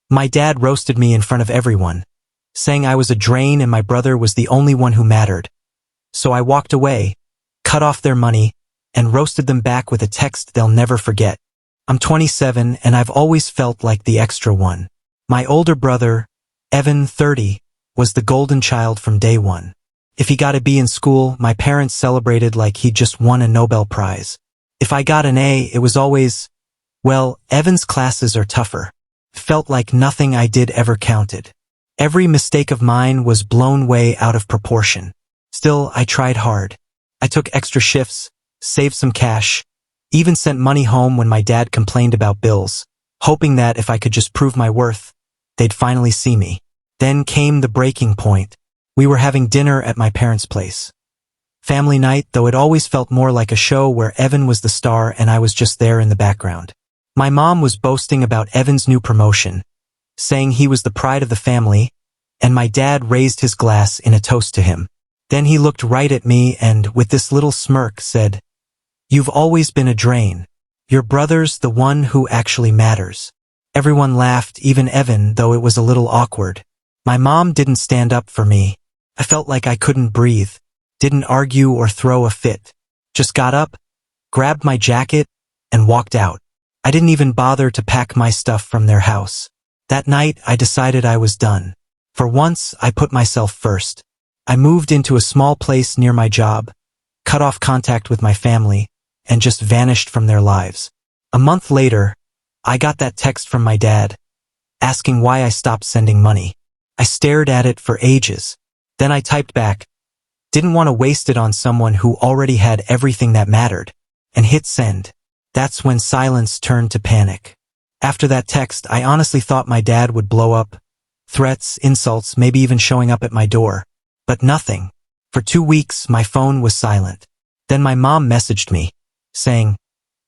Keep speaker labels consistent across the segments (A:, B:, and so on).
A: My dad roasted me in front of everyone, saying I was a drain and my brother was the only one who mattered. So I walked away, cut off their money, and roasted them back with a text they'll never forget. I'm 27 and I've always felt like the extra one. My older brother, Evan, 30, was the golden child from day one. If he got a B in school, my parents celebrated like he'd just won a Nobel Prize. If I got an A, it was always, well, Evan's classes are tougher. Felt like nothing I did ever counted. Every mistake of mine was blown way out of proportion. Still, I tried hard. I took extra shifts, saved some cash, even sent money home when my dad complained about bills, hoping that if I could just prove my worth, they'd finally see me. Then came the breaking point. We were having dinner at my parents' place. Family night, though it always felt more like a show where Evan was the star and I was just there in the background. My mom was boasting about Evan's new promotion, saying he was the pride of the family, and my dad raised his glass in a toast to him. Then he looked right at me and, with this little smirk, said, "You've always been a drain. Your brother's the one who actually matters." Everyone laughed, even Evan, though it was a little awkward. My mom didn't stand up for me. I felt like I couldn't breathe, didn't argue or throw a fit. Just got up, grabbed my jacket, and walked out. I didn't even bother to pack my stuff from their house. That night, I decided I was done. For once, I put myself first. I moved into a small place near my job, cut off contact with my family, and just vanished from their lives. A month later, I got that text from my dad, asking why I stopped sending money. I stared at it for ages. Then I typed back, didn't want to waste it on someone who already had everything that mattered, and hit send. That's when silence turned to panic. After that text, I honestly thought my dad would blow up. Threats, insults, maybe even showing up at my door. But nothing. For 2 weeks, my phone was silent. Then my mom messaged me, saying,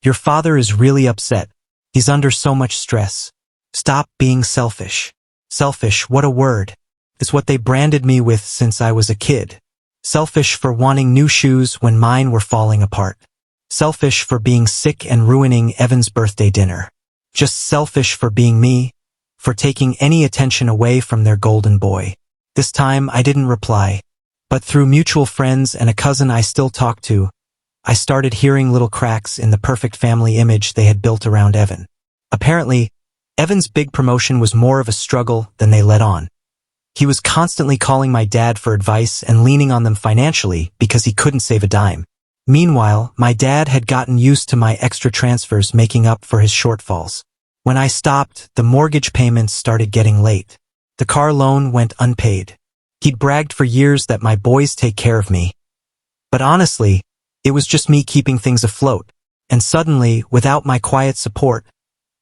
A: "Your father is really upset. He's under so much stress. Stop being selfish." Selfish, what a word. It's what they branded me with since I was a kid. Selfish for wanting new shoes when mine were falling apart. Selfish for being sick and ruining Evan's birthday dinner. Just selfish for being me, for taking any attention away from their golden boy. This time I didn't reply, but through mutual friends and a cousin I still talk to, I started hearing little cracks in the perfect family image they had built around Evan. Apparently, Evan's big promotion was more of a struggle than they let on. He was constantly calling my dad for advice and leaning on them financially because he couldn't save a dime. Meanwhile, my dad had gotten used to my extra transfers making up for his shortfalls. When I stopped, the mortgage payments started getting late. The car loan went unpaid. He'd bragged for years that my boys take care of me. But honestly, it was just me keeping things afloat. And suddenly, without my quiet support,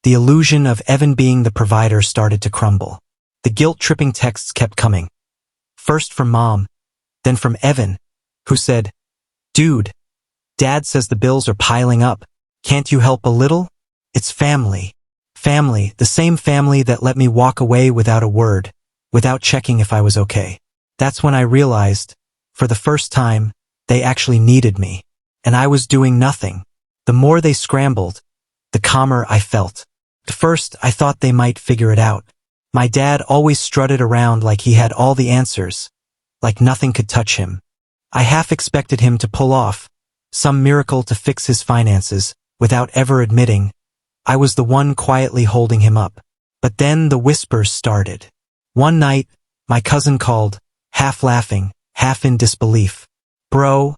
A: the illusion of Evan being the provider started to crumble. The guilt-tripping texts kept coming. First from Mom, then from Evan, who said, "Dude, Dad says the bills are piling up. Can't you help a little? It's family. Family, the same family that let me walk away without a word, without checking if I was okay." That's when I realized, for the first time, they actually needed me. And I was doing nothing. The more they scrambled, the calmer I felt. At first, I thought they might figure it out. My dad always strutted around like he had all the answers, like nothing could touch him. I half expected him to pull off some miracle to fix his finances, without ever admitting I was the one quietly holding him up. But then the whispers started. One night, my cousin called, half laughing, half in disbelief. "Bro,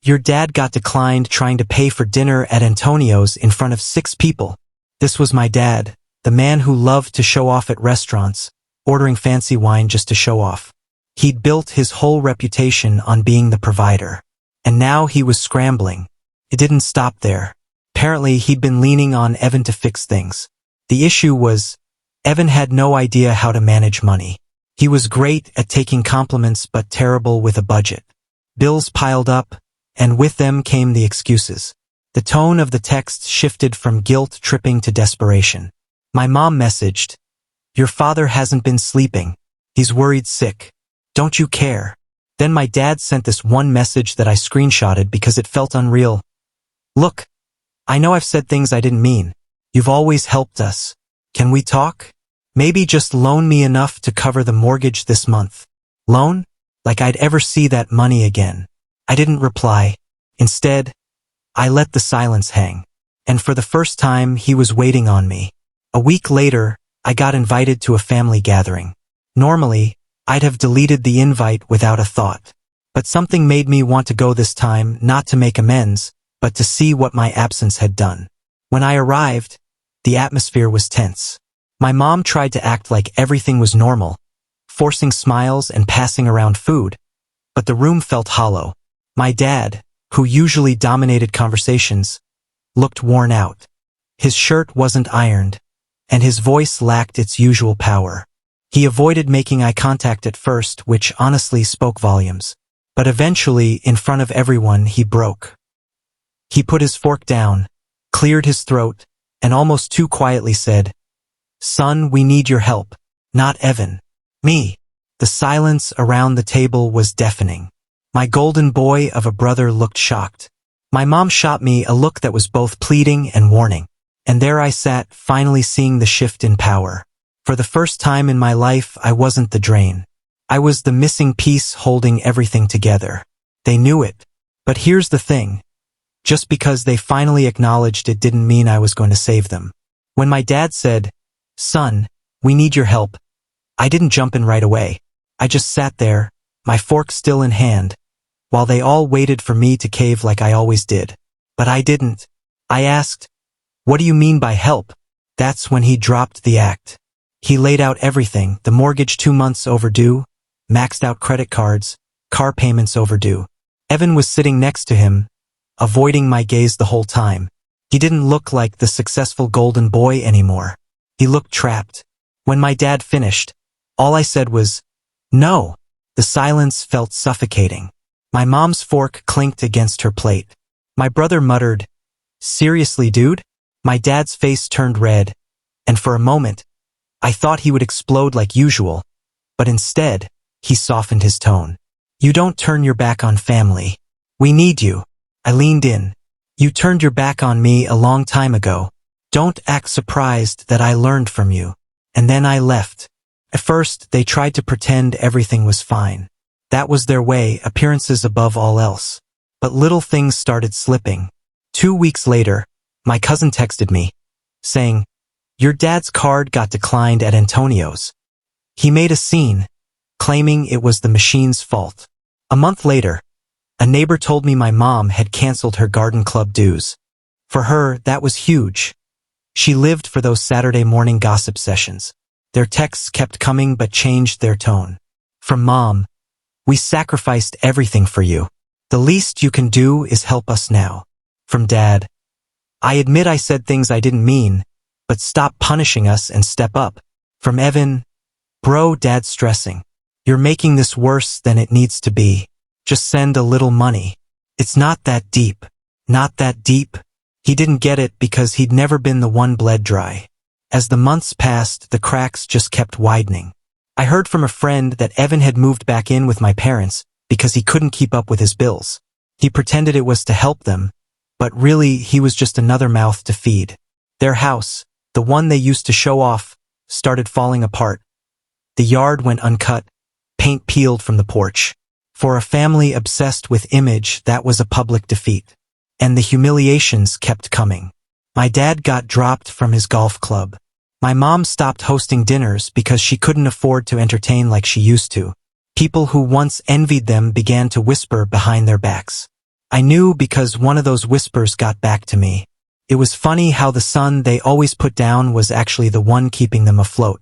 A: your dad got declined trying to pay for dinner at Antonio's in front of 6 people. This was my dad, the man who loved to show off at restaurants, ordering fancy wine just to show off. He'd built his whole reputation on being the provider. And now he was scrambling. It didn't stop there. Apparently, he'd been leaning on Evan to fix things. The issue was, Evan had no idea how to manage money. He was great at taking compliments but terrible with a budget. Bills piled up, and with them came the excuses. The tone of the text shifted from guilt-tripping to desperation. My mom messaged, "Your father hasn't been sleeping. He's worried sick. Don't you care?" Then my dad sent this one message that I screenshotted because it felt unreal. "Look, I know I've said things I didn't mean. You've always helped us. Can we talk?" Maybe just loan me enough to cover the mortgage this month. Loan? Like I'd ever see that money again. I didn't reply. Instead, I let the silence hang. And for the first time, he was waiting on me. A week later, I got invited to a family gathering. Normally, I'd have deleted the invite without a thought. But something made me want to go this time, not to make amends, but to see what my absence had done. When I arrived, the atmosphere was tense. My mom tried to act like everything was normal, forcing smiles and passing around food, but the room felt hollow. My dad, who usually dominated conversations, looked worn out. His shirt wasn't ironed, and his voice lacked its usual power. He avoided making eye contact at first, which honestly spoke volumes. But eventually, in front of everyone, he broke. He put his fork down, cleared his throat, and almost too quietly said, "Son, we need your help." Not Evan. Me. The silence around the table was deafening. My golden boy of a brother looked shocked. My mom shot me a look that was both pleading and warning. And there I sat, finally seeing the shift in power. For the first time in my life, I wasn't the drain. I was the missing piece holding everything together. They knew it. But here's the thing. Just because they finally acknowledged it didn't mean I was going to save them. When my dad said, "Son, we need your help," I didn't jump in right away. I just sat there, my fork still in hand, while they all waited for me to cave like I always did. But I didn't. I asked, "What do you mean by help?" That's when he dropped the act. He laid out everything, the mortgage 2 months overdue, maxed out credit cards, car payments overdue. Evan was sitting next to him, avoiding my gaze the whole time. He didn't look like the successful golden boy anymore. He looked trapped. When my dad finished, all I said was, "No." The silence felt suffocating. My mom's fork clinked against her plate. My brother muttered, "Seriously, dude?" My dad's face turned red, and for a moment, I thought he would explode like usual, but instead, he softened his tone. "You don't turn your back on family. We need you." I leaned in. "You turned your back on me a long time ago. Don't act surprised that I learned from you." And then I left. At first, they tried to pretend everything was fine. That was their way, appearances above all else. But little things started slipping. 2 weeks later, my cousin texted me, saying, "Your dad's card got declined at Antonio's." He made a scene, claiming it was the machine's fault. A month later, a neighbor told me my mom had canceled her garden club dues. For her, that was huge. She lived for those Saturday morning gossip sessions. Their texts kept coming but changed their tone. From Mom, "We sacrificed everything for you. The least you can do is help us now." From Dad, "I admit I said things I didn't mean, but stop punishing us and step up." From Evan, "Bro, Dad's stressing. You're making this worse than it needs to be. Just send a little money. It's not that deep." Not that deep? He didn't get it because he'd never been the one bled dry. As the months passed, the cracks just kept widening. I heard from a friend that Evan had moved back in with my parents because he couldn't keep up with his bills. He pretended it was to help them, but really he was just another mouth to feed. Their house, the one they used to show off, started falling apart. The yard went uncut, paint peeled from the porch. For a family obsessed with image, that was a public defeat. And the humiliations kept coming. My dad got dropped from his golf club. My mom stopped hosting dinners because she couldn't afford to entertain like she used to. People who once envied them began to whisper behind their backs. I knew because one of those whispers got back to me. It was funny how the son they always put down was actually the one keeping them afloat.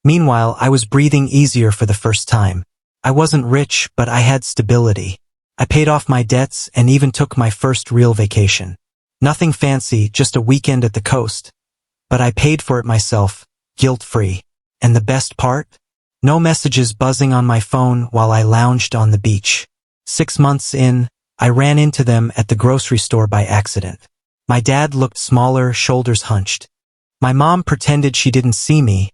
A: Meanwhile, I was breathing easier for the first time. I wasn't rich, but I had stability. I paid off my debts and even took my first real vacation. Nothing fancy, just a weekend at the coast. But I paid for it myself, guilt-free. And the best part? No messages buzzing on my phone while I lounged on the beach. 6 months in, I ran into them at the grocery store by accident. My dad looked smaller, shoulders hunched. My mom pretended she didn't see me,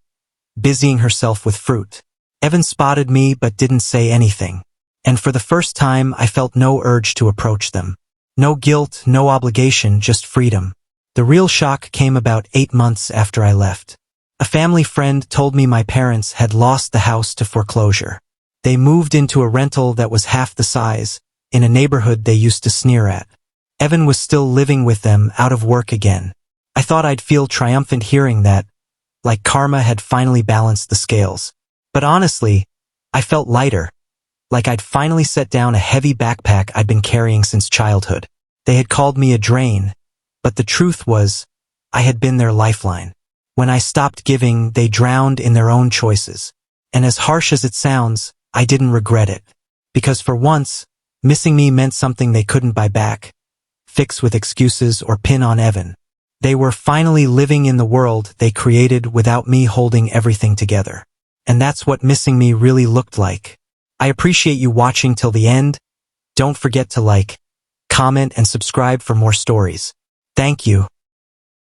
A: busying herself with fruit. Evan spotted me but didn't say anything. And for the first time, I felt no urge to approach them. No guilt, no obligation, just freedom. The real shock came about 8 months after I left. A family friend told me my parents had lost the house to foreclosure. They moved into a rental that was half the size, in a neighborhood they used to sneer at. Evan was still living with them, out of work again. I thought I'd feel triumphant hearing that, like karma had finally balanced the scales. But honestly, I felt lighter, like I'd finally set down a heavy backpack I'd been carrying since childhood. They had called me a drain, but the truth was, I had been their lifeline. When I stopped giving, they drowned in their own choices. And as harsh as it sounds, I didn't regret it. Because for once, missing me meant something they couldn't buy back, fix with excuses, or pin on Evan. They were finally living in the world they created without me holding everything together. And that's what missing me really looked like. I appreciate you watching till the end. Don't forget to like, comment, and subscribe for more stories. Thank you.